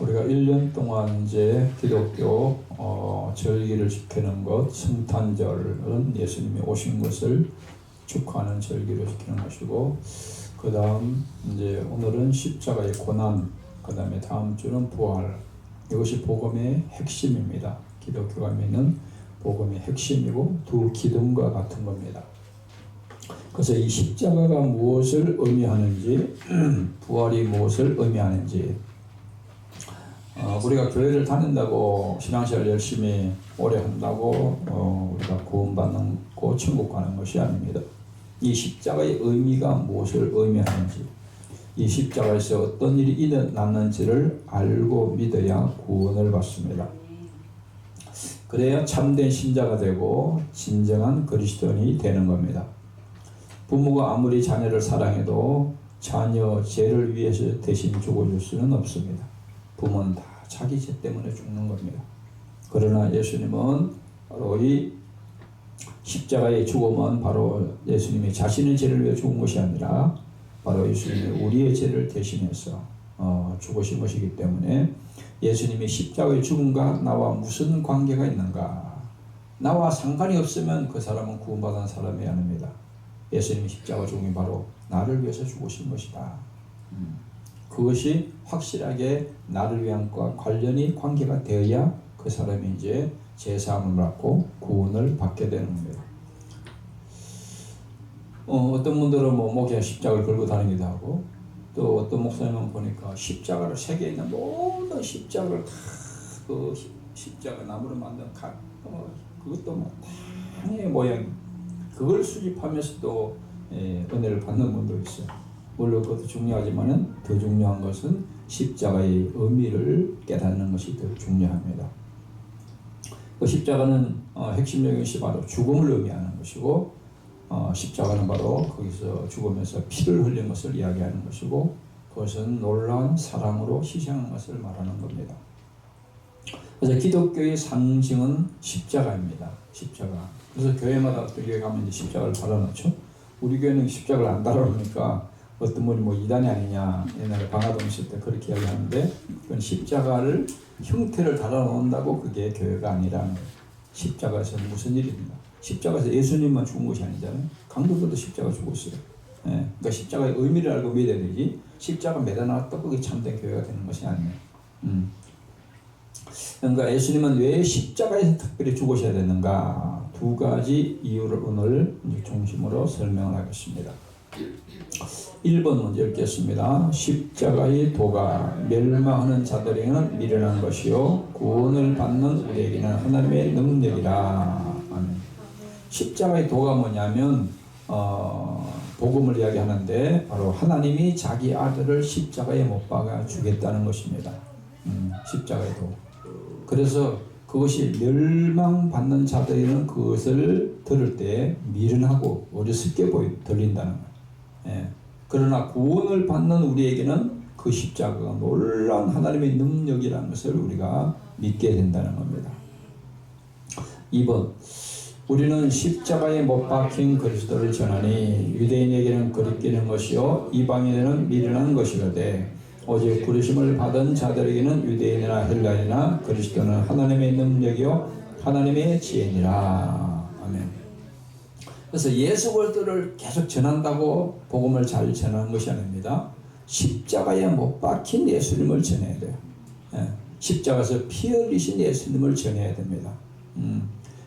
우리가 1년 동안 이제 기독교 절기를 지키는 것, 성탄절은 예수님이 오신 것을 축하하는 절기를 지키는 것이고, 그 다음 이제 오늘은 십자가의 고난, 그 다음에 다음 주는 부활. 이것이 복음의 핵심입니다. 기독교가 믿는 복음의 핵심이고 두 기둥과 같은 겁니다. 그래서 이 십자가가 무엇을 의미하는지, 부활이 무엇을 의미하는지, 우리가 교회를 다닌다고 신앙생활 열심히 오래 한다고 우리가 구원받고 천국 가는 것이 아닙니다. 이 십자가의 의미가 무엇을 의미하는지, 이 십자가에서 어떤 일이 일어났는지를 알고 믿어야 구원을 받습니다. 그래야 참된 신자가 되고 진정한 그리스도인이 되는 겁니다. 부모가 아무리 자녀를 사랑해도 자녀 죄를 위해서 대신 죽어줄 수는 없습니다. 부모는 다 자기 죄 때문에 죽는 겁니다. 그러나 예수님은 바로 이 십자가의 죽음은 바로 예수님이 자신의 죄를 위해 죽은 것이 아니라 바로 예수님이 우리의 죄를 대신해서 죽으신 것이기 때문에, 예수님이 십자가의 죽음과 나와 무슨 관계가 있는가? 나와 상관이 없으면 그 사람은 구원받은 사람이 아닙니다. 예수님이 십자가 죽음이 바로 나를 위해서 죽으신 것이다. 그것이 확실하게 나를 위한 관계가 되어야 그 사람이 이제 제사함을 받고 구원을 받게 되는 겁니다. 어떤 분들은 목에 십자가를 걸고 다니기도 하고, 또 어떤 목사님은 보니까 십자가를 세계에 있는 모든 십자가를 다 그 십자가 나무로 만든 그것도 다양의 모양, 그걸 수집하면서 또 은혜를 받는 분도 있어요. 물론 그것도 중요하지만은 더 중요한 것은 십자가의 의미를 깨닫는 것이 더 중요합니다. 그 십자가는 핵심적인 것이 바로 죽음을 의미하는 것이고, 십자가는 바로 거기서 죽으면서 피를 흘린 것을 이야기하는 것이고, 그것은 놀라운 사랑으로 희생한 것을 말하는 겁니다. 그래서 기독교의 상징은 십자가입니다. 십자가. 그래서 교회마다 어떤 교회 가면 이제 십자가를 달아놓죠. 우리 교회는 십자가를 안 달아놓으니까 어떤 분이 이단이 아니냐, 옛날에 방화동 있을 때 그렇게 이야기하는데, 그건 십자가를 형태를 달아놓는다고 그게 교회가 아니라는 거예요. 십자가에서 무슨 일입니다. 십자가에서 예수님만 죽은 것이 아니잖아요. 강도들도 십자가 죽었어요. 그러니까 십자가의 의미를 알고 믿어야 되지, 십자가 매달아놨다고 그게 참된 교회가 되는 것이 아니에요. 그러니까 예수님은 왜 십자가에서 특별히 죽으셔야 되는가, 두 가지 이유를 오늘 중심으로 설명을 하겠습니다. 1번 먼저 읽겠습니다. 십자가의 도가 멸망하는 자들에게는 미련한 것이요 구원을 받는 우리에게는 하나님의 능력이라. 아멘. 십자가의 도가 뭐냐면 복음을 이야기하는데 바로 하나님이 자기 아들을 십자가에 못 박아 주겠다는 것입니다. 십자가의 도. 그래서 그것이 멸망받는 자들에게는 그것을 들을 때 미련하고 어리석게 들린다는 거예요. 그러나 구원을 받는 우리에게는 그 십자가가 놀라운 하나님의 능력이라는 것을 우리가 믿게 된다는 겁니다. 2번, 우리는 십자가에 못 박힌 그리스도를 전하니 유대인에게는 거리끼는 것이요 이방인에게는 미련한 것이로되 오직 부르심을 받은 자들에게는 유대인이나 헬라인이나 그리스도는 하나님의 능력이요 하나님의 지혜니라. 아멘. 그래서 예수 그리스도를 계속 전한다고 복음을 잘 전하는 것이 아닙니다. 십자가에 못 박힌 예수님을 전해야 돼요. 십자가에서 피 흘리신 예수님을 전해야 됩니다.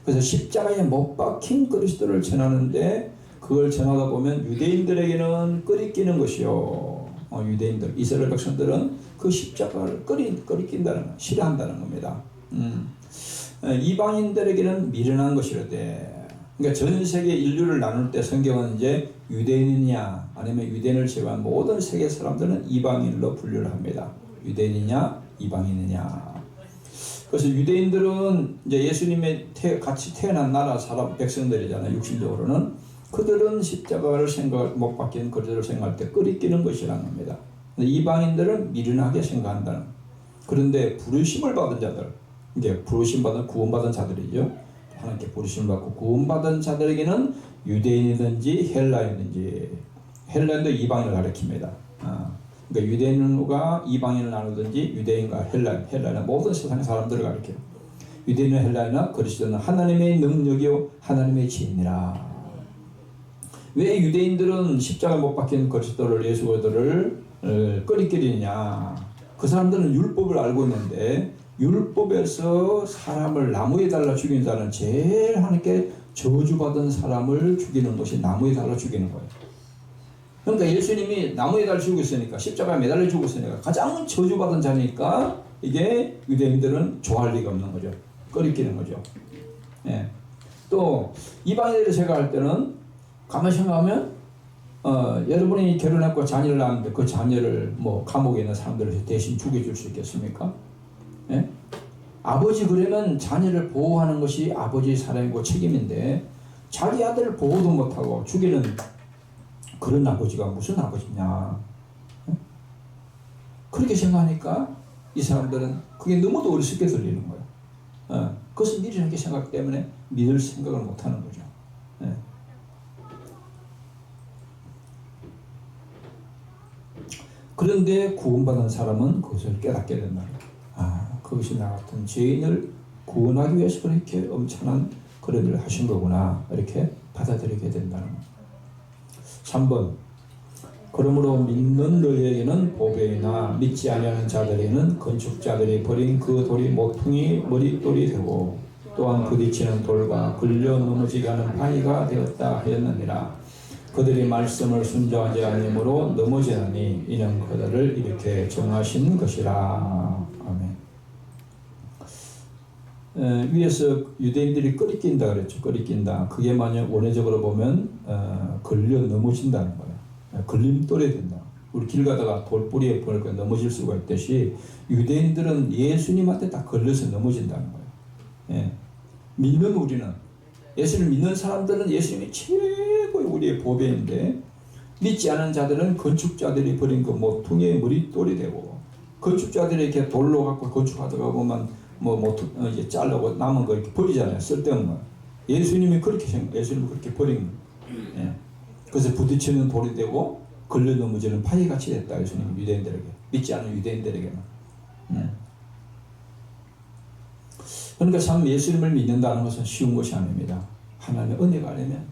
그래서 십자가에 못 박힌 그리스도를 전하는데, 그걸 전하다 보면 유대인들에게는 끄리끼는 것이요, 유대인들, 이스라엘 백성들은 그 십자가를 끄리낀다는 거, 싫어한다는 겁니다. 이방인들에게는 미련한 것이로되, 그러니까 전 세계 인류를 나눌 때 성경은 이제 유대인이냐 아니면 유대인을 제외한 모든 세계 사람들은 이방인으로 분류를 합니다. 유대인이냐 이방인이냐. 그래서 유대인들은 이제 예수님의 같이 태어난 나라 사람 백성들이잖아요. 육신적으로는 그들은 십자가를 못 박힌 그들을 생각할 때 끄리끼는 것이라는 겁니다. 이방인들은 미련하게 생각한다는. 그런데 부르심을 받은 자들, 이게 부르심 받은 구원받은 자들이죠. 하나님께 부르심을 받고 구원받은 자들에게는 유대인이든지 헬라인이든지, 헬라인도 이방인을 가리킵니다. 그러니까 유대인과 이방인을 나누든지 유대인과 헬라인 모든 세상의 사람들을 가리켜요. 유대인은 헬라인이나 그리스도는 하나님의 능력이요 하나님의 지혜니라. 왜 유대인들은 십자가에 못 박힌 그리스도를 예수 그리스도를 꺼리끼리냐? 그 사람들은 율법을 알고 있는데 율법에서 사람을 나무에 달라 죽이는 자는 제일 하나님께 저주받은 사람을 죽이는 것이 나무에 달라 죽이는 거예요. 그러니까 예수님이 나무에 달려 죽고 있으니까 십자가에 매달려 죽고 있으니까 가장 저주받은 자니까 이게 유대인들은 좋아할 리가 없는 거죠. 꺼리끼는 거죠. 예. 또 이방인들이 생각할 때는 가만히 생각하면 여러분이 결혼했고 자녀를 낳았는데 그 자녀를 뭐 감옥에 있는 사람들을 대신 죽여줄 수 있겠습니까? 예? 아버지 그러면 자녀를 보호하는 것이 아버지의 사랑이고 책임인데 자기 아들을 보호도 못하고 죽이는 그런 아버지가 무슨 아버지냐? 예? 그렇게 생각하니까 이 사람들은 그게 너무도 어리석게 들리는 거예요. 그것은 미련하게 생각 때문에 믿을 생각을 못하는 거죠. 예. 그런데 구원받은 사람은 그것을 깨닫게 된다. 그것이 나 같은 죄인을 구원하기 위해서 그렇게 엄청난 그런 일을 하신 거구나. 이렇게 받아들이게 된다는 것. 3번. 그러므로 믿는 너희에게는 보배이나 믿지 아니하는 자들에게는 건축자들이 버린 그 돌이 모퉁이 머릿돌이 되고 또한 부딪히는 돌과 걸려 넘어지게 하는 바위가 되었다 하였느니라. 그들이 말씀을 순종하지 않으므로 넘어지나니 이는 그들을 이렇게 정하신 것이라. 아멘. 위에서 유대인들이 꺼리낀다 그랬죠. 꺼리낀다. 그게 만약 원어적으로 보면 걸려 넘어진다는 거예요. 걸림돌이 된다. 우리 길 가다가 돌뿌리에 보니까 넘어질 수가 있듯이 유대인들은 예수님한테 딱 걸려서 넘어진다는 거예요. 예. 믿는 우리는 예수를 믿는 사람들은 예수님이 최고의 우리의 보배인데 믿지 않은 자들은 건축자들이 버린 그 모퉁이의 머릿돌이 되고 건축자들이 이렇게 돌로 갖고 건축하다가 보면 이제 자르고 남은 거 이렇게 버리잖아요. 쓸데없는 거. 예수님이 그렇게 버린 거예요. 예. 그래서 부딪히는 돌이 되고 걸려 넘어지는 파이같이 됐다. 예수님이 유대인들에게 믿지 않은 유대인들에게는. 그러니까 참 예수님을 믿는다는 것은 쉬운 것이 아닙니다. 하나님의 은혜가 아니면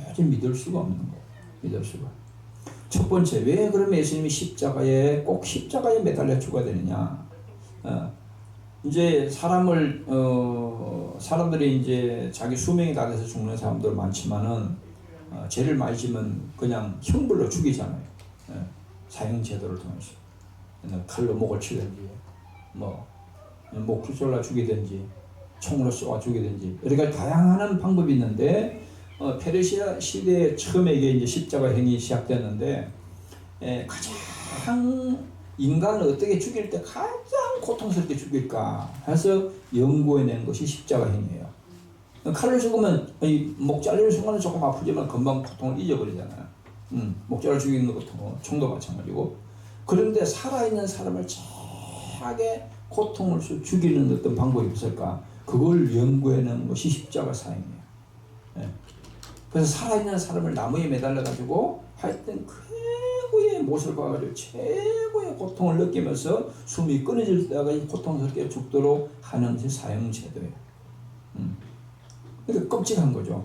도저히 믿을 수가 없는 거예요. 믿을 수가. 첫 번째, 왜 그러면 예수님이 꼭 십자가에 매달려 죽어야 되느냐? 이제 사람들이 이제 자기 수명이 다 돼서 죽는 사람들 많지만은 죄를 많이 지면 그냥 형벌로 죽이잖아요. 사형제도를 통해서 칼로 목을 치든지 목줄 잘라 죽이든지 총으로 쏘아 죽이든지 이렇게 다양한 방법이 있는데 페르시아 시대에 처음에 이제 십자가 행위 시작됐는데 가장 인간을 어떻게 죽일 때 가장 고통스럽게 죽일까 해서 연구해낸 것이 십자가 행위예요. 칼을 죽으면 목 잘리는 순간은 조금 아프지만 금방 고통을 잊어버리잖아요. 목 잘라 죽이는 것도 총도 마찬가지고. 그런데 살아있는 사람을 최악의 고통을 죽이는 어떤 방법이 없을까? 그걸 연구해낸 것이 십자가 사형이에요. 예. 그래서 살아있는 사람을 나무에 매달려가지고 하여튼 최고의 못을 봐가지고 최고의 고통을 느끼면서 숨이 끊어질 때가 고통스럽게 죽도록 하는 것이 사형제도예요. 그러니까 끔찍한 거죠.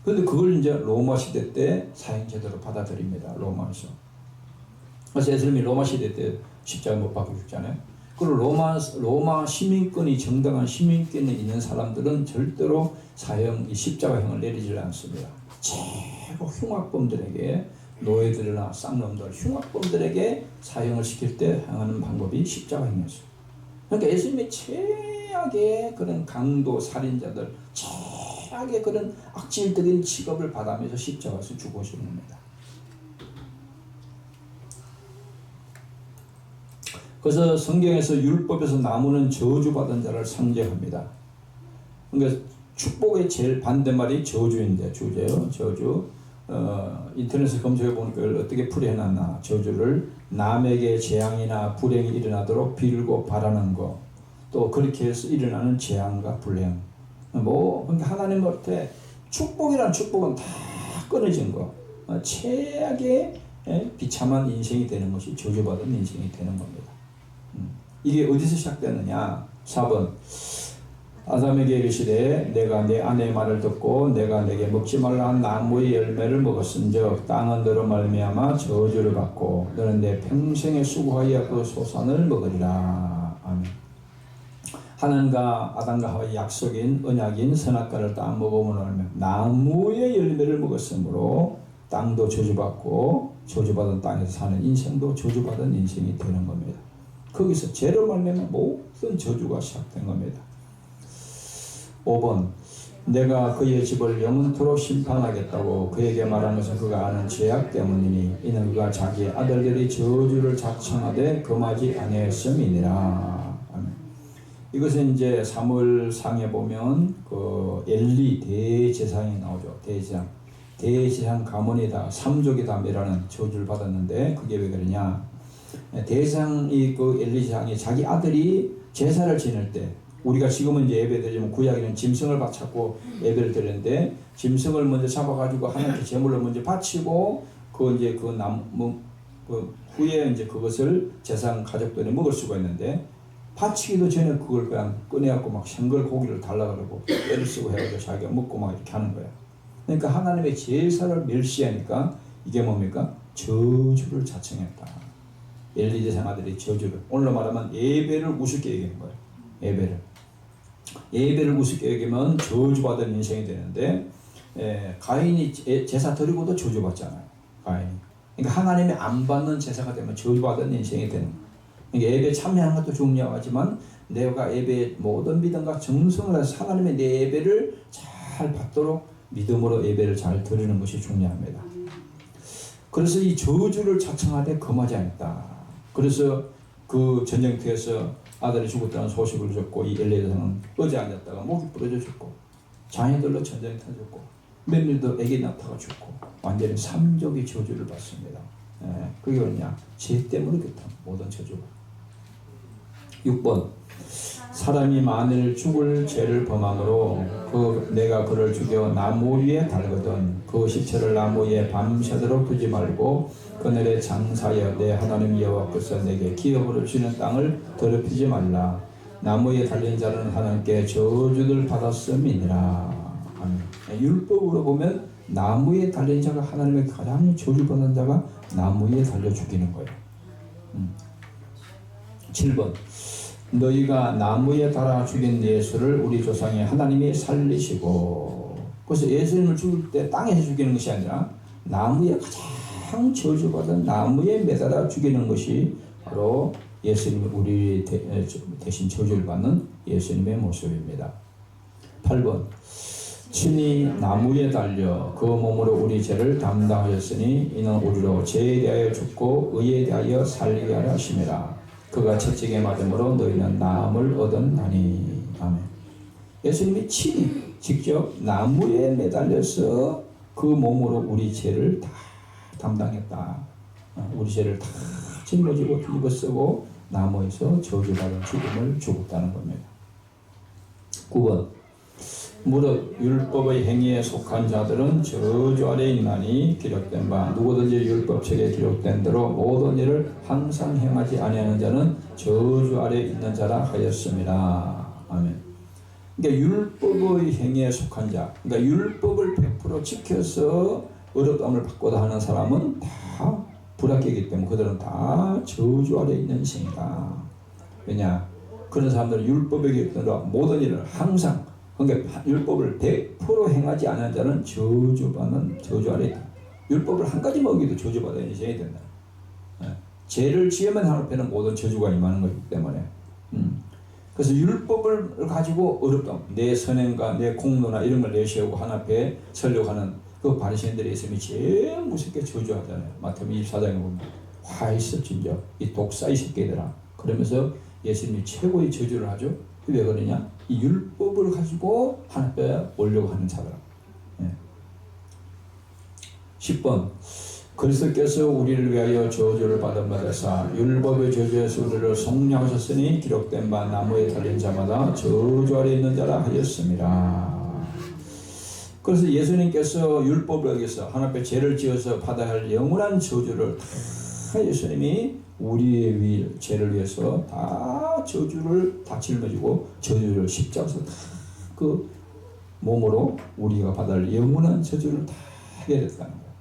그런데 그걸 이제 로마 시대 때 사형제도로 받아들입니다. 로마에서. 그래서 예수님이 로마 시대 때 십자가 못 박혀 죽잖아요. 그리고 로마 시민권이 정당한 시민권이 있는 사람들은 절대로 이 십자가형을 내리질 않습니다. 최고 흉악범들에게 노예들이나 쌍놈들 흉악범들에게 사형을 시킬 때 행하는 방법이 십자가형이었어요. 그러니까 예수님이 최악의 그런 강도 살인자들 최악의 그런 악질적인 직업을 받아면서 십자가에서 죽으시는 겁니다. 그래서 성경에서 율법에서 나무는 저주받은 자를 상징합니다. 그러니까 축복의 제일 반대말이 저주인데 주제요. 저주. 인터넷에 검색해 보니까 어떻게 풀이해놨나. 저주를 남에게 재앙이나 불행이 일어나도록 빌고 바라는 거. 또 그렇게 해서 일어나는 재앙과 불행. 그러니까 하나님한테 축복이란 축복은 다 끊어진 거. 최악의 비참한 인생이 되는 것이 저주받은 인생이 되는 겁니다. 이게 어디서 시작되느냐? 4번 아담에게 이르시되 내가 내 아내의 말을 듣고 내가 내게 먹지 말라 한 나무의 열매를 먹었은즉 땅은 너로 말미암아 저주를 받고 너는 내 평생에 수고하여 그 소산을 먹으리라. 아멘. 하나님과 아담과 하와의 약속인 언약인 선악과를 딱 먹으면 나무의 열매를 먹었으므로 땅도 저주받고 저주받은 땅에서 사는 인생도 저주받은 인생이 되는 겁니다. 거기서 죄로 말미암아 모든 저주가 시작된 겁니다. 5번 내가 그의 집을 영원토록 심판하겠다고 그에게 말한 것은 그가 아는 죄악 때문이니 이는 그가 자기 아들들이 저주를 자청하되 금하지 아니하였음이니라. 이것은 이제 사무엘상에 보면 그 엘리 대제사장이 나오죠. 대제사장 가문이 다 삼족이 다 멸하는 저주를 받았는데 그게 왜 그러냐? 대제사장이 그 엘리 제사장이 자기 아들이 제사를 지낼 때 우리가 지금은 이제 예배 드리면 구약에는 짐승을 바쳤고 예배를 드리는데 짐승을 먼저 잡아가지고 하나님께 제물을 먼저 바치고 그 이제 그 나무 그 후에 이제 그것을 제사장 가족들이 먹을 수가 있는데 바치기도 전에 그걸 그냥 꺼내갖고 막 생걸 고기를 달라 그러고 애를 쓰고 해가지고 자기가 먹고 막 이렇게 하는 거야. 그러니까 하나님의 제사를 멸시하니까 이게 뭡니까? 저주를 자청했다. 엘리 제사장 아들이 저주를 오늘로 말하면 예배를 우습게 얘기한 거예요. 예배를 우습게 여기면 저주받은 인생이 되는데 가인이 제사 드리고도 저주받잖아요. 가인이. 그러니까 하나님이 안 받는 제사가 되면 저주받은 인생이 되는 거예요. 그러니까 예배 참여하는 것도 중요하지만 내가 예배의 모든 믿음과 정성을 해서 하나님의 내 예배를 잘 받도록 믿음으로 예배를 잘 드리는 것이 중요합니다. 그래서 이 저주를 자청하되 금하지 않았다. 그래서 그 전쟁터에서 아들이 죽었다는 소식을 듣고 이 엘리야는 어제 앉았다가 목이 부러져 죽고 장애들로 전쟁터 죽고 며느리도 애기 낳다가 죽고 완전히 삼족의 저주를 받습니다. 그게 뭐냐? 죄 때문에 그렇다. 모든 저주가. 6번 사람이 만일 죽을 죄를 범함으로 내가 그를 죽여 나무 위에 달거든 그 시체를 나무 위에 밤새도록 두지 말고 그늘에 장사여 내 하나님 여호와께서 내게 기업으로 주는 땅을 더럽히지 말라. 나무 위에 달린 자는 하나님께 저주를 받았음이니라. 아멘. 율법으로 보면 나무 위에 달린 자가 하나님의 가장 저주받는 자가 나무 위에 달려 죽이는 거예요. 7번 너희가 나무에 달아 죽인 예수를 우리 조상의 하나님이 살리시고 그래서 예수님을 죽일 때 땅에서 죽이는 것이 아니라 나무에 가장 저주받은 나무에 매달아 죽이는 것이 바로 예수님이 우리 대신 저주를 받는 예수님의 모습입니다. 8번 친히 나무에 달려 그 몸으로 우리 죄를 담당하셨으니 이는 우리로 죄에 대하여 죽고 의에 대하여 살리게 하려 하심이라. 그가 채찍에 맞음으로 너희는 나음을 얻었나니. 아멘. 예수님이 친히 직접 나무에 매달려서 그 몸으로 우리 죄를 다 담당했다. 우리 죄를 다 짊어지고 뒤집어 쓰고 나무에서 저주받은 죽음을 죽었다는 겁니다. 9번 무릇 율법의 행위에 속한 자들은 저주 아래 있나니 기록된 바 누구든지 율법책에 기록된 대로 모든 일을 항상 행하지 아니하는 자는 저주 아래 있는 자라 하였습니다. 아멘. 그러니까 율법의 행위에 속한 자, 그러니까 율법을 100% 지켜서 어렵다함을 받고자 하는 사람은 다 불합격이기 때문에 그들은 다 저주 아래 있는 인생이다. 왜냐? 그런 사람들은 율법에 기록된 대로 모든 일을 항상 그러니까 율법을 100% 행하지 않은 자는 저주받는 저주 아래 있다. 율법을 한 가지 먹이도 저주받아야 인생이 된다. 죄를 지으면 하나님 앞에는 모든 저주가 임하는 것이기 때문에 그래서 율법을 가지고 어렵다. 내 선행과 내 공로나 이런 걸 내세우고 하나님 앞에 설교하는 그 바리새인들의 있음이 제일 무섭게 저주하잖아요. 마태복음 24장에 보면 화 있을진저 이 독사 이 새끼들아 그러면서 예수님이 최고의 저주를 하죠. 왜 그러냐? 이 율법을 가지고 하나님께 오려고 하는 자들. 10번 그리스도께서 우리를 위하여 저주를 받은 바되사 율법의 저주에서 우리를 속량하셨으니 기록된 바 나무에 달린 자마다 저주 아래 있는 자라 하였습니다. 그래서 예수님께서 율법을 어겨서 하나님 앞에 죄를 지어서 받아야 할 영원한 저주를 다 예수님이 우리의 죄를 위해서 다 저주를 다 짊어지고 저주를 십자가에서 다 그 몸으로 우리가 받아야 할 영원한 저주를 다 해결했다는 거예요.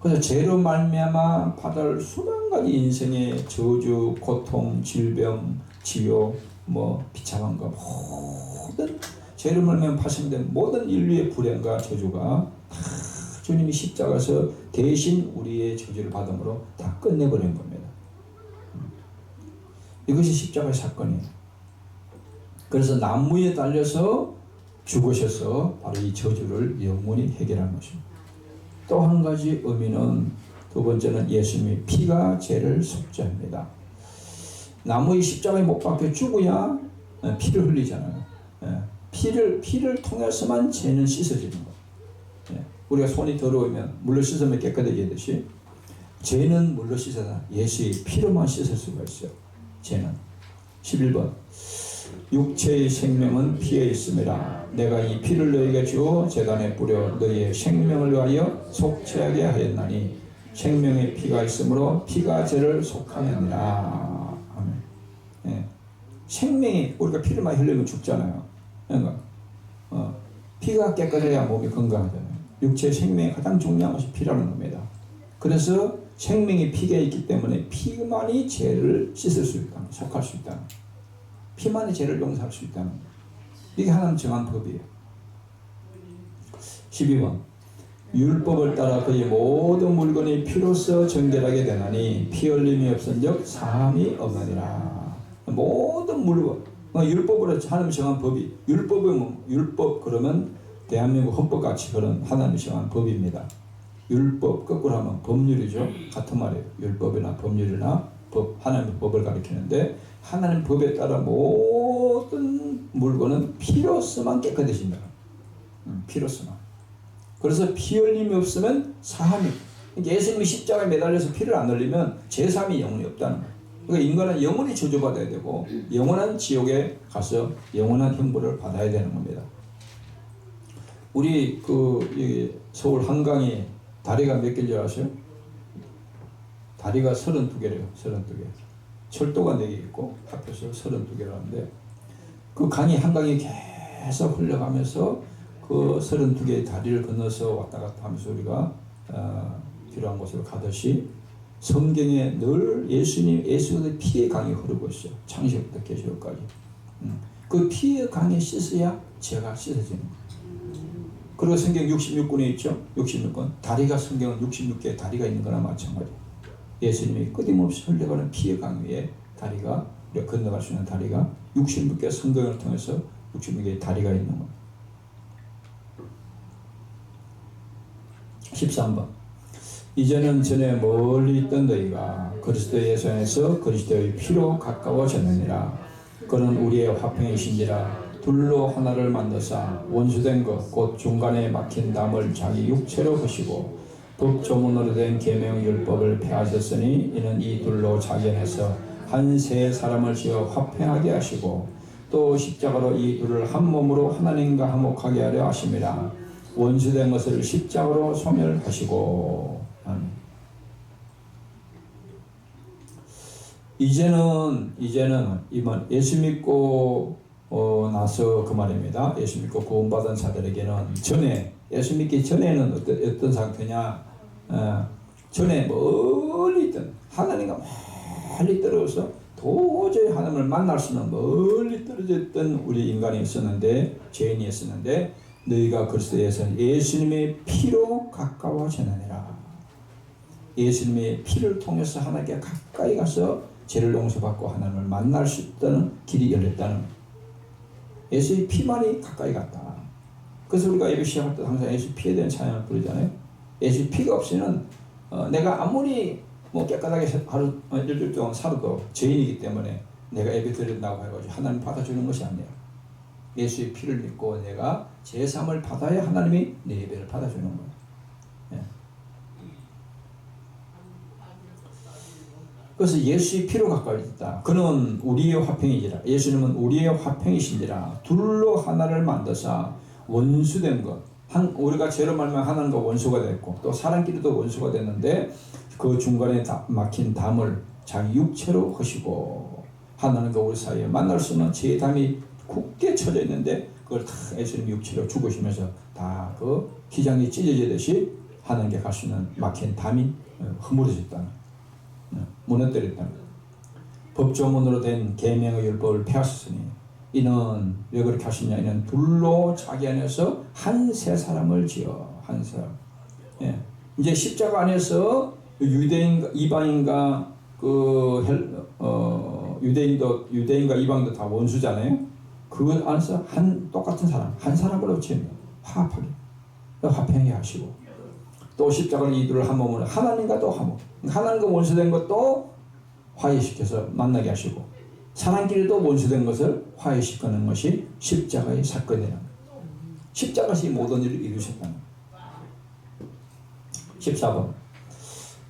그래서 죄로 말미암아 받아야 할 수만 가지 인생의 저주, 고통, 질병, 지옥, 비참한 거 모든 죄로 말미암아 파생된 모든 인류의 불행과 저주가 다 주님이 십자가에서 대신 우리의 저주를 받음으로 다 끝내버린 겁니다. 이것이 십자가의 사건이에요. 그래서 나무에 달려서 죽으셔서 바로 이 저주를 영원히 해결한 것입니다. 또 한 가지 의미는 두 번째는 예수님의 피가 죄를 속죄합니다. 나무의 십자가에 못 박혀 죽어야 피를 흘리잖아요. 피를 통해서만 죄는 씻어지는 거예요. 우리가 손이 더러우면 물로 씻으면 깨끗해지듯이 죄는 물로 씻어서 예수의 피로만 씻을 수가 있어요. 죄는. 11번 육체의 생명은 피에 있습니다. 내가 이 피를 너희에게 주어 제단에 뿌려 너희의 생명을 위하여 속죄하게 하였나니 생명의 피가 있으므로 피가 죄를 속하느니라. 아멘. 생명이 우리가 피를 많이 흘리면 죽잖아요. 그러니까 피가 깨끗해야 몸이 건강하잖아요. 육체의 생명이 가장 중요한 것이 피라는 겁니다. 그래서 생명이 피가 있기 때문에 피만이 죄를 씻을 수 있다, 속할 수 있다. 피만이 죄를 용서할 수 있다는 거예요. 이게 하나님 정한 법이에요. 12번 율법을 따라 그의 모든 물건이 피로써 정결하게 되나니 피 흘림이 없은즉 사함이 없느니라. 모든 물건 율법으로 하나님 정한 법이 율법 그러면 대한민국 헌법같이 그런 하나님 정한 법입니다. 율법 거꾸로 하면 법률이죠. 같은 말이에요. 율법이나 법률이나 법, 하나님의 법을 가리키는데 하나님 법에 따라 모든 물건은 피로서만 깨끗해진다. 피로서만. 그래서 피 흘림이 없으면 사함이. 예수님이 십자가에 매달려서 피를 안 흘리면 제사함이 영원히 없다는 거예요. 그러니까 인간은 영원히 저주받아야 되고 영원한 지옥에 가서 영원한 형벌을 받아야 되는 겁니다. 우리 여기 서울 한강이 다리가 몇 개인지 아세요? 다리가 32개래요. 32개. 철도가 4개 있고 합해서 32개라는데 그 강이 한강이 계속 흘러가면서 그 32개의 다리를 건너서 왔다 갔다 하면서 우리가 필요한 곳으로 가듯이 성경에 늘 예수의 피의 강이 흐르고 있어요. 창세기부터 계시록까지. 그 피의 강에 씻어야 죄가 씻어지는 거예요. 그리고 성경 66권에 있죠. 66권. 다리가 성경은 66개의 다리가 있는 거나 마찬가지예요. 예수님이 끊임없이 흘러가는 피의 강 위에 다리가 우리가 건너갈 수 있는 다리가 66개 성경을 통해서 66개의 다리가 있는 거예요. 13번 이제는 전에 멀리 있던 너희가 그리스도 예수 안에서 그리스도의 피로 가까워졌느니라. 그는 우리의 화평이신지라 둘로 하나를 만드사 원수된 것 곧 중간에 막힌 담을 자기 육체로 부시고 법 조문으로 된 계명 율법을 폐하셨으니 이는 이 둘로 자기 안에서 한 세 사람을 지어 화평하게 하시고 또 십자가로 이 둘을 한 몸으로 하나님과 화목하게 하려 하심이라. 원수된 것을 십자가로 소멸하시고. 이제는 이번 예수 믿고 나서 그 말입니다. 예수 믿고 구원받은 자들에게는 전에 예수 믿기 전에는 어떤 상태냐? 전에 멀리 있던 하나님과 멀리 떨어져서 도저히 하나님을 만날 수는 멀리 떨어져 있던 우리 인간이 있었는데 죄인이 있었는데 너희가 그리스도에서 예수님의 피로 가까워지느니라. 예수님의 피를 통해서 하나님께 가까이 가서 죄를 용서받고 하나님을 만날 수 있다는 길이 열렸다는 예수의 피만이 가까이 갔다. 그래서 우리가 예배 시작할 때 항상 예수 피에 대한 찬양을 부르잖아요. 예수 피가 없이는 내가 아무리 깨끗하게 하루 일주일 동안 살아도 죄인이기 때문에 내가 예배 드린다고 해가지고 하나님 받아주는 것이 아니에요. 예수의 피를 믿고 내가 제사함을 받아야 하나님이 내 예배를 받아주는 거예요. 예. 그래서 예수의 피로 가까워졌다. 그는 우리의 화평이지라. 예수님은 우리의 화평이신지라. 둘로 하나를 만드사 원수된 것 우리가 죄로 말미암아 하나님과 원수가 됐고 또 사람끼리도 원수가 됐는데 그 중간에 막힌 담을 자기 육체로 하시고 하나님과 우리 사이에 만날 수 있는 죄의 담이 굳게 쳐져 있는데 그걸 다 예수님 육체로 죽으시면서 다 그 기장이 찢어지듯이 하나님께 갈 수 있는 막힌 담이 허물어졌다는, 무너뜨렸다는, 법조문으로 된 계명의 율법을 폐하셨으니 이는 왜 그렇게 하시냐? 이는 둘로 자기 안에서 한 세 사람을 지어 한 사람. 예. 이제 십자가 안에서 유대인과 이방인과 유대인과 이방인도 다 원수잖아요. 그 안에서 똑같은 사람, 한 사람으로 지은 화합하게, 화평하게 하시고 또 십자가를 이들을 한 몸으로 하나님과도 한 몸, 하나님과 원수된 것도 화해시켜서 만나게 하시고 사람끼리도 원수된 것을 화해시키는 것이 십자가의 사건이라는 거예요. 십자가시 모든 일을 이루셨다는 거예요. 14번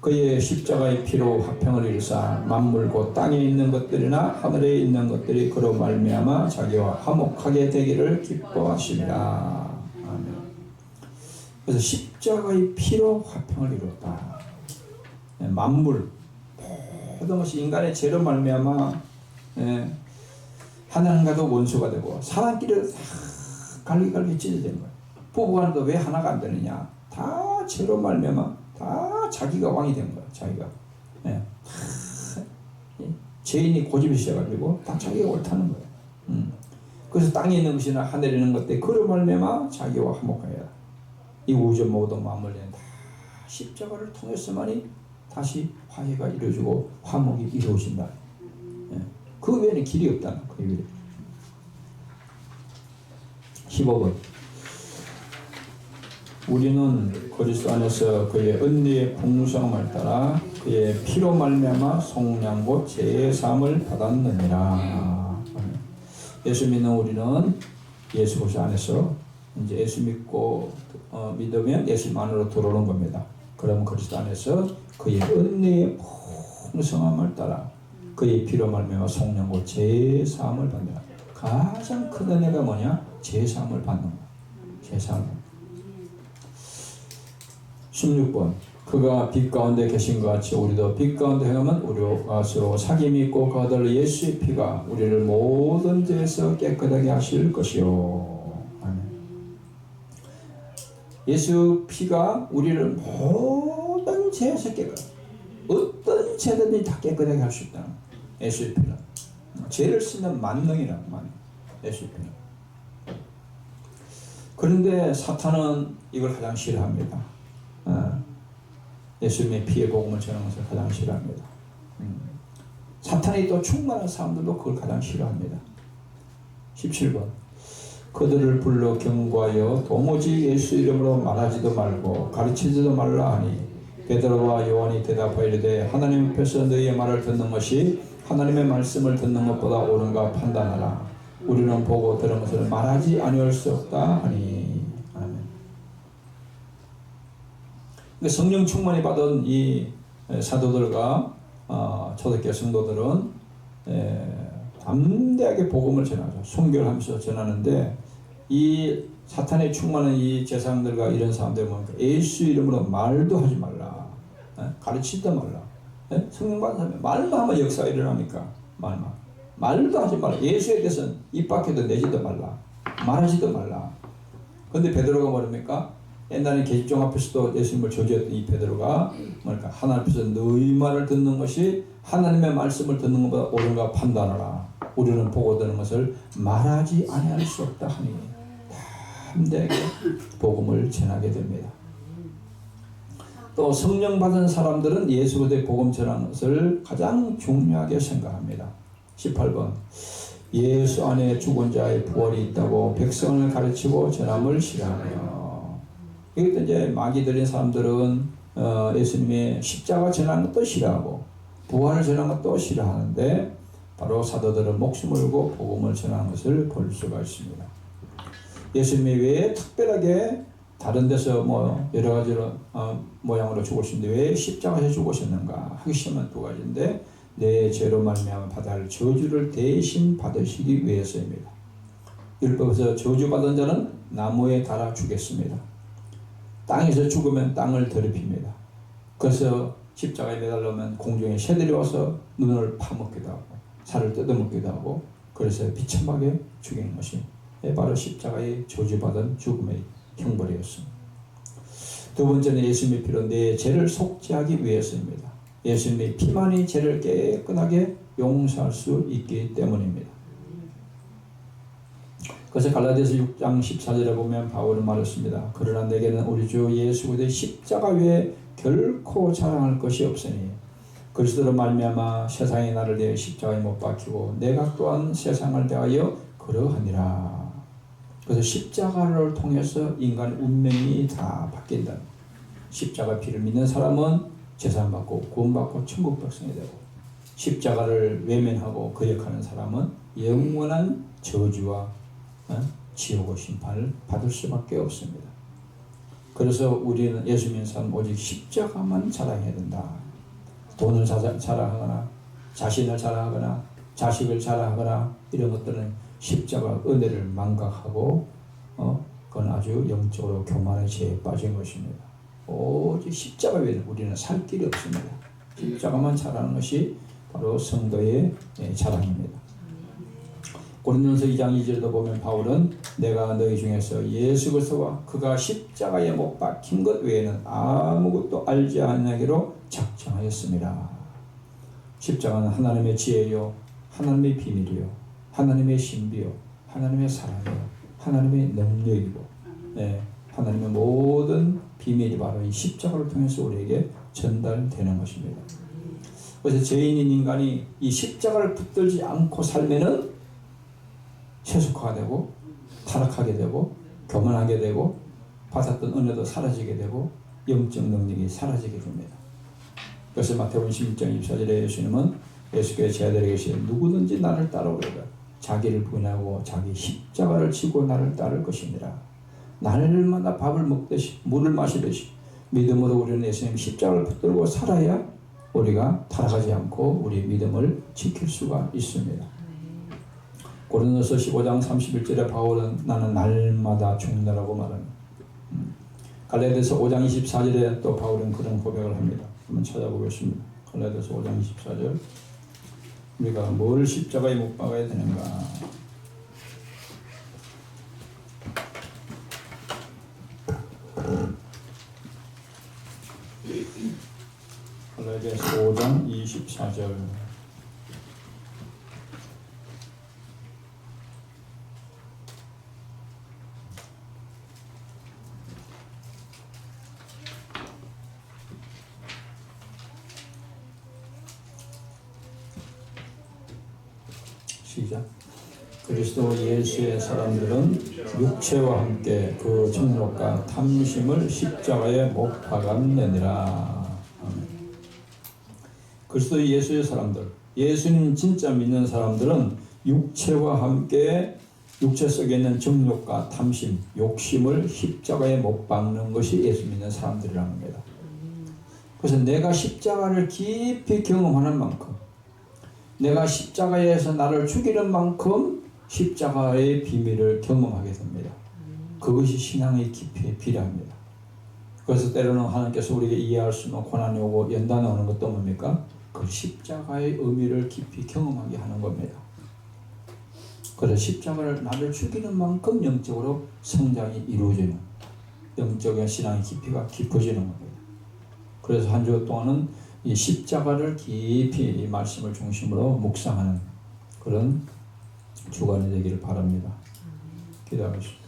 그의 십자가의 피로 화평을 이루사 만물 곧 땅에 있는 것들이나 하늘에 있는 것들이 그로 말미암아 자기와 화목하게 되기를 기뻐하시니라. 아멘. 그래서 십자가의 피로 화평을 이루었다. 만물 모든 것이 인간의 죄로 말미암아 하나님과도 원수가 되고 사람끼리 다 갈기갈기 찢어지는 거예요. 부부간도 왜 하나가 안 되느냐? 다 죄로 말미암아 다 자기가 왕이 된 거야. 자기가 죄인이 고집이 있어가지고 다 자기가 옳다는 거예요. 그래서 땅에 있는 것이나 하늘에 있는 것들 그로 말미암아 자기와 화목하여라. 이 우주 모든 만물에는 다 십자가를 통해서만이 다시 화해가 이루어지고 화목이 이루어진다. 그 외에는 길이 없다는 거예요. 15번 우리는 그리스도 안에서 그의 은혜의 풍성함을 따라 그의 피로 말미암아 속량 곧 죄의 사함을 받았느니라. 예수 믿는 우리는 예수 그리스도 안에서 이제 예수 믿고 믿으면 예수 안으로 들어오는 겁니다. 그러면 그리스도 안에서 그의 은혜의 풍성함을 따라 그의 피로 말미암아 속량 곧 죄의 사함을 받느니라. 가장 큰 은혜가 뭐냐? 죄 사함을 받는 거야. 죄 사함을. 16번 그가 빛 가운데 계신 것 같이 우리도 빛 가운데 행하면 우리와 서로 사귐이 있고 그 아들 예수의 피가 우리를 모든 죄에서 깨끗하게 하실 것이요. 아멘. 예수 피가 우리를 모든 죄에서 어떤 죄든지 다 깨끗하게 할 수 있다. 예수의 피는 죄를 씻는 만능이라고 말해요. 예수의 피는. 그런데 사탄은 이걸 가장 싫어합니다. 예수님의 피의 복음을 전하는 것을 가장 싫어합니다. 사탄이 또 충만한 사람들도 그걸 가장 싫어합니다. 17번 그들을 불러 경고하여 도무지 예수 이름으로 말하지도 말고 가르치지도 말라 하니 베드로와 요한이 대답하여 이르되 하나님 앞에서 너희의 말을 듣는 것이 하나님의 말씀을 듣는 것보다 옳은가 판단하라. 우리는 보고 들은 것을 말하지 아니할 수 없다 하니. 성령 충만히 받은 이 사도들과 초대교회 성도들은 담대하게 복음을 전하죠. 순교하면서 전하는데 이 사탄의 충만한 이 제사장들과 이런 사람들 보니까 예수 이름으로 말도 하지 말라. 가르치지도 말라. 성령 받은 사람이 말만 하면 역사가 일어납니까? 말도 하지 말라. 예수에 대해서는 입 밖에도 내지도 말라. 말하지도 말라. 그런데 베드로가 뭐랍니까? 옛날에 계집종 앞에서도 예수님을 저주했던 이 베드로가 뭐랄까 하나님 앞에서 너희 말을 듣는 것이 하나님의 말씀을 듣는 것보다 옳은가 판단하라. 우리는 보고 듣는 것을 말하지 아니할 수 없다 하니 담대하게 복음을 전하게 됩니다. 또 성령 받은 사람들은 예수 그리스도의 복음 전하는 것을 가장 중요하게 생각합니다. 18번 예수 안에 죽은 자의 부활이 있다고 백성을 가르치고 전함을 싫어하며 이것도 이제 마귀들인 사람들은 예수님의 십자가 전하는 것도 싫어하고 부활을 전하는 것도 싫어하는데 바로 사도들은 목숨을 걸고 복음을 전하는 것을 볼 수가 있습니다. 예수님이 왜 특별하게 다른 데서 뭐 여러 가지로 모양으로 죽으셨는데 왜 십자가에서 죽으셨는가 하기 시작하면 두 가지인데 내 죄로 말미암아 받아야 할 저주를 대신 받으시기 위해서입니다. 율법에서 저주받은 자는 나무에 달아 주겠습니다. 땅에서 죽으면 땅을 더럽힙니다. 그래서 십자가에 매달리면 공중에 새들이 와서 눈을 파먹기도 하고 살을 뜯어먹기도 하고 그래서 비참하게 죽이는 것이 바로 십자가의 저주받은 죽음의 형벌이었습니다. 두 번째는 예수님의 피로 내 죄를 속죄하기 위해서입니다. 예수님의 피만이 죄를 깨끗하게 용서할 수 있기 때문입니다. 그래서 갈라디아서 6장 14절에 보면 바울은 말했습니다. 그러나 내게는 우리 주 예수 그리스도의 십자가 외에 결코 자랑할 것이 없으니 그리스도로 말미암아 세상이 나를 대하여 십자가에 못 박히고 내가 또한 세상을 대하여 그러하니라. 그래서 십자가를 통해서 인간의 운명이 다 바뀐다. 십자가 피를 믿는 사람은 제사받고 구원받고 천국 백성이 되고 십자가를 외면하고 거역하는 사람은 영원한 저주와 지옥의 심판을 받을 수밖에 없습니다. 그래서 우리는 예수 믿는 사람 오직 십자가만 자랑해야 된다. 돈을 자랑하거나 자신을 자랑하거나 자식을 자랑하거나 이런 것들은 십자가 은혜를 망각하고 그건 아주 영적으로 교만의 죄에 빠진 것입니다. 오직 십자가 외에는 우리는 살 길이 없습니다. 십자가만 자랑하는 것이 바로 성도의 자랑입니다. 고린도전서 2장 2절에도 보면 바울은 내가 너희 중에서 예수 그리스도와 그가 십자가에 못 박힌 것 외에는 아무것도 알지 아니하기로 작정하였습니다. 십자가는 하나님의 지혜요 하나님의 비밀이요 하나님의 신비요 하나님의 사랑이요 하나님의 능력이고 하나님의 모든 비밀이 바로 이 십자가를 통해서 우리에게 전달되는 것입니다. 그래서 죄인인 인간이 이 십자가를 붙들지 않고 살면은 세속화가 되고 타락하게 되고 교만하게 되고 받았던 은혜도 사라지게 되고 영적 능력이 사라지게 됩니다. 그래서 마태복음 16장 24절에 예수님은 예수께서 제자들에게 이르시되 누구든지 나를 따라오려다 자기를 부인하고 자기 십자가를 지고 나를 따를 것이니라. 날마다 밥을 먹듯이 물을 마시듯이 믿음으로 우리는 예수님 십자가를 붙들고 살아야 우리가 타락하지 않고 우리 믿음을 지킬 수가 있습니다. 고린도서 15장 31절에 바울은 나는 날마다 죽는다라고 말합니다. 갈라디아서 5장 24절에 또 바울은 그런 고백을 합니다. 한번 찾아보겠습니다. 갈라디아서 5장 24절 우리가 뭘 십자가에 못 박아야 되는가. 갈라디아서 5장 24절 시작. 그리스도 예수의 사람들은 육체와 함께 그 정욕과 탐심을 십자가에 못 박았느니라. 그리스도 예수의 사람들, 예수님 진짜 믿는 사람들은 육체와 함께 육체 속에 있는 정욕과 탐심, 욕심을 십자가에 못 박는 것이 예수 믿는 사람들이라는 겁니다. 그래서 내가 십자가를 깊이 경험하는 만큼 내가 십자가에서 나를 죽이는 만큼 십자가의 비밀을 경험하게 됩니다. 그것이 신앙의 깊이에 필요합니다. 그래서 때로는 하나님께서 우리에게 이해할 수 없는 고난이 오고 연단이 오는 것도 뭡니까? 그 십자가의 의미를 깊이 경험하게 하는 겁니다. 그래서 십자가를 나를 죽이는 만큼 영적으로 성장이 이루어지는 영적인 신앙의 깊이가 깊어지는 겁니다. 그래서 한 주 동안은 이 십자가를 깊이 이 말씀을 중심으로 묵상하는 그런 주간이 되기를 바랍니다. 기도하겠습니다.